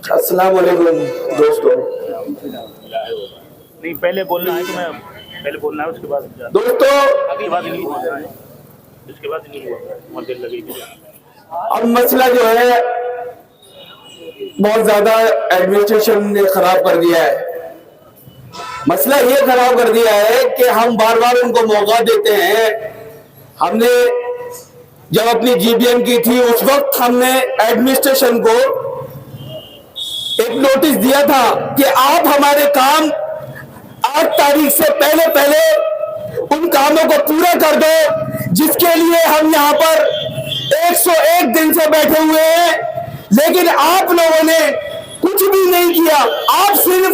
अस्सलाम वालेकुम दोस्तों। नहीं, पहले बोलना है तो मैं पहले बोलना है, उसके बाद दोस्तों अगली बात नहीं बोलना है, उसके बाद नहीं बोलना है, देर लगेगी। अब मसला जो है बहुत ज्यादा एडमिनिस्ट्रेशन ने खराब कर दिया है। मसला ये खराब कर दिया है कि हम बार बार उनको मौका देते हैं। हमने जब अपनी जीबीएम की थी उस वक्त हमने एडमिनिस्ट्रेशन को एक नोटिस दिया था कि आप हमारे काम 8 तारीख से पहले पहले उन कामों को पूरा कर दो जिसके लिए हम यहाँ पर 101 दिन से बैठे हुए हैं, लेकिन आप लोगों ने कुछ भी नहीं किया। आप सिर्फ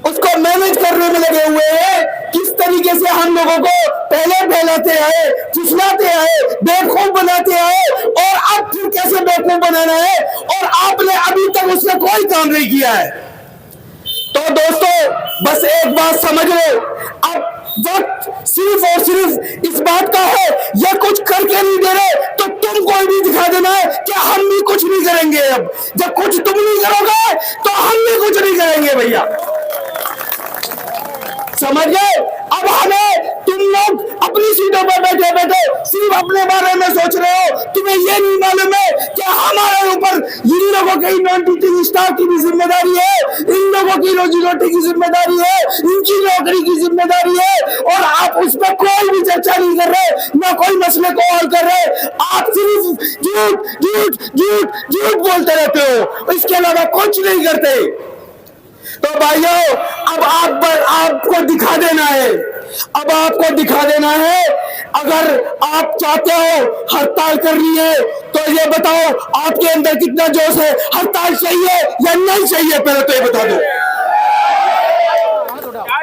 उसको मैनेज करने में लगे हुए हैं। किस तरीके से हम लोगों को पहले फैलाते आए, फुसलाते आए, बेवकूफ बनाते आए और अब फिर कैसे बेवकूफ बनाना है, और आपने अभी तक उसमें कोई काम नहीं किया है। तो दोस्तों बस एक बात समझ लो, अब वक्त सिर्फ और सिर्फ इस बात का है, ये कुछ करके नहीं दे रहे तो तुम कोई भी दिखा देना है कि हम भी कुछ नहीं करेंगे। अब जब कुछ तुम नहीं करोगे तो हम भी कुछ नहीं करेंगे भैया, समझ गए। अब हमें तुम लोग अपनी सीटों पर बैठे बैठे सिर्फ अपने बारे में सोच रहे हो। तुम्हें ये नहीं मालूम है कि हमारे ऊपर इन लोगों के नॉन टीचिंग स्टाफ की भी जिम्मेदारी है, इन लोगों की रोजी रोटी की जिम्मेदारी है, इनकी नौकरी की जिम्मेदारी है, और आप उस पर कोई भी चर्चा नहीं कर रहे, न कोई मसले को हल कर रहे। आप सिर्फ झूठ झूठ झूठ झूठ बोलते रहते हो, इसके अलावा कुछ नहीं करते। तो भाइयों अब आपको दिखा देना है, अब आपको दिखा देना है। अगर आप चाहते हो हड़ताल करनी है तो ये बताओ आपके अंदर कितना जोश है, हड़ताल चाहिए या नहीं चाहिए, पहले तो ये बता दो।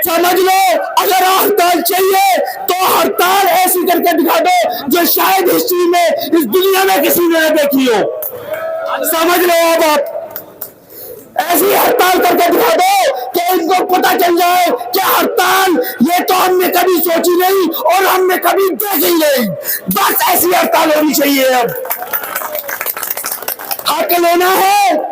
समझ लो, अगर हड़ताल चाहिए तो हड़ताल ऐसी करके दिखा दो जो शायद हिस्ट्री में इस दुनिया में किसी ने देखी हो। समझ लो, अब आप ऐसी हड़ताल करके दिखा दो कि इनको पता चल जाए कि हड़ताल ये तो हमने कभी सोची नहीं और हमने कभी देखी नहीं। बस ऐसी हड़ताल होनी चाहिए। अब हक लेना है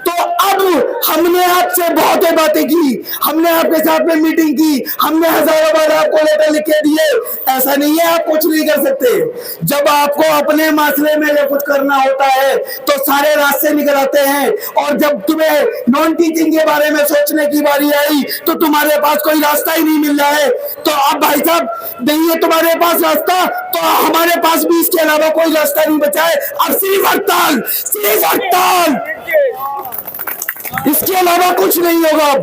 तो अब हमने आपसे बहुत बातें की, हमने आपके साथ में मीटिंग की, हमने हजारों बार आपको लेटर लिख के दिए। ऐसा नहीं है आप कुछ नहीं कर सकते। जब आपको अपने मसले में कुछ करना होता है तो सारे रास्ते निकल आते हैं, और जब तुम्हें नॉन टीचिंग के बारे में सोचने की बारी आई तो तुम्हारे पास कोई रास्ता ही नहीं मिल रहा है। तो अब भाई साहब नहीं है तुम्हारे पास रास्ता, तो हमारे पास भी इसके अलावा कोई रास्ता नहीं बचा है। अब सिर्फ हड़ताल, सिर्फ हड़ताल, इसके अलावा कुछ नहीं होगा।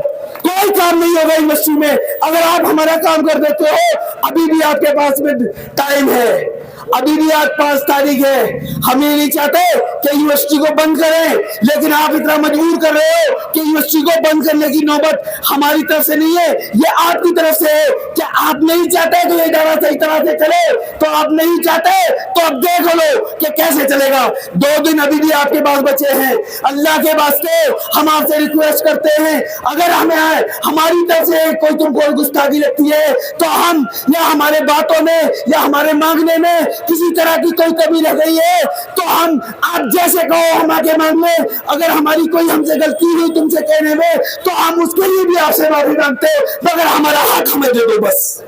कोई काम नहीं होगा यूनिवर्सिटी में। अगर आप हमारा काम कर देते हो, अभी भी आपके पास में टाइम है, अभी भी आज 5 तारीख है। हम ये नहीं चाहते कि यूनिवर्सिटी को बंद करें, लेकिन आप इतना मजबूर कर रहे हो कि यूनिवर्सिटी को बंद करने की नौबत हमारी तरफ से नहीं है, ये आपकी तरफ से है। कि आप नहीं चाहते कि ये इदारा सही तरह से चले, तो आप नहीं चाहते तो अब देख लो कि कैसे चलेगा। 2 दिन अभी भी आपके पास बचे हैं। अल्लाह के वास्ते हम आपसे रिक्वेस्ट करते हैं, अगर हमें हमारी तरफ से कोई तुमको गुस्ताखी लगती है तो हम या हमारे बातों में या हमारे मांगने में किसी तरह की कोई कमी रह गई है तो हम आप जैसे कहो हम आगे मांग लें। अगर हमारी कोई हमसे गलती हुई तुमसे कहने में तो हम उसके लिए भी आपसे माफी मांगते, मगर हमारा हक हमें दे दो बस।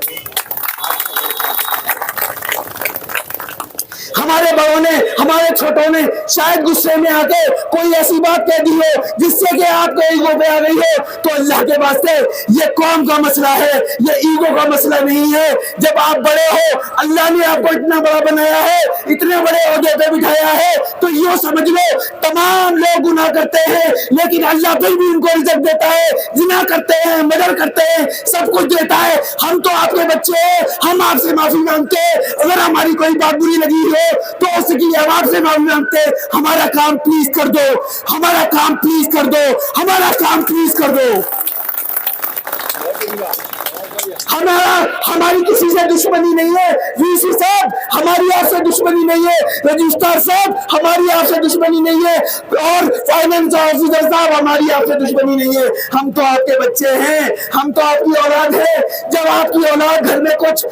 हमारे बड़ों ने, हमारे छोटों ने शायद गुस्से में आके कोई ऐसी बात कह दी हो जिससे कि आपको ईगो पे आ गई हो, तो अल्लाह के वास्ते ये कौम का मसला है, ये ईगो का मसला नहीं है। जब आप बड़े हो, अल्लाह ने आपको इतना बड़ा बनाया है, इतने बड़े ओहदे पे बिठाया है, तो यूं समझ लो तमाम लोग गुनाह करते हैं लेकिन अल्लाह फिर भी उनको रिज़्क़ देता है। जिना करते हैं, मर्डर करते हैं, सब कुछ देता है। हम तो आपके बच्चे हैं, हम आपसे माफी मांगते हैं। अगर हमारी कोई बात बुरी लगी हो तो उसकी आवाज से माफी मांगते, हमारा काम प्लीज कर दो, हमारा काम प्लीज कर दो, हमारा काम प्लीज कर दो। हमारी किसी से दुश्मनी नहीं है। वीसी साहब, हमारी आपसे दुश्मनी नहीं है। रजिस्ट्रार साहब, हमारी आपसे दुश्मनी नहीं है। और फाइनेंस ऑफिसर साहब, हमारी आपसे दुश्मनी नहीं है। हम तो आपके बच्चे हैं, हम तो आपकी औलाद है। जब आपकी औलाद घर में कुछ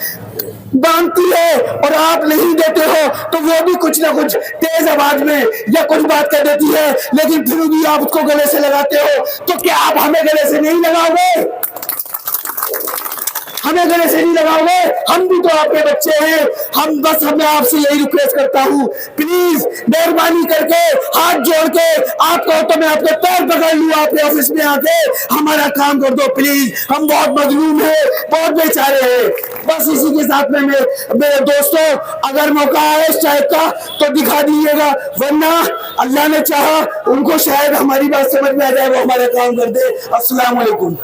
बांधती है और आप नहीं देते हो तो वो भी कुछ ना कुछ तेज आवाज में या कुछ बात कर देती है, लेकिन फिर भी आप उसको गले से लगाते हो। तो क्या आप हमें गले से नहीं लगाओगे? हमें गले से नहीं लगाओगे? हम भी तो आपके बच्चे हैं। मैं आपसे यही रिक्वेस्ट करता हूँ, प्लीज मेहरबानी करके हाथ जोड़ के आपको तो मैं आपके पैर पकड़ लूँ, आपके ऑफिस में आके हमारा काम कर दो प्लीज। हम बहुत मजलूम हैं, बहुत बेचारे हैं। बस इसी के साथ में मेरे दोस्तों, अगर मौका आए इस टाइप का तो दिखा दीजिएगा, वरना अल्लाह ने चाहा उनको शायद हमारी बात समझ में आ जाए, वो हमारा काम कर दे। अस्सलाम वालेकुम।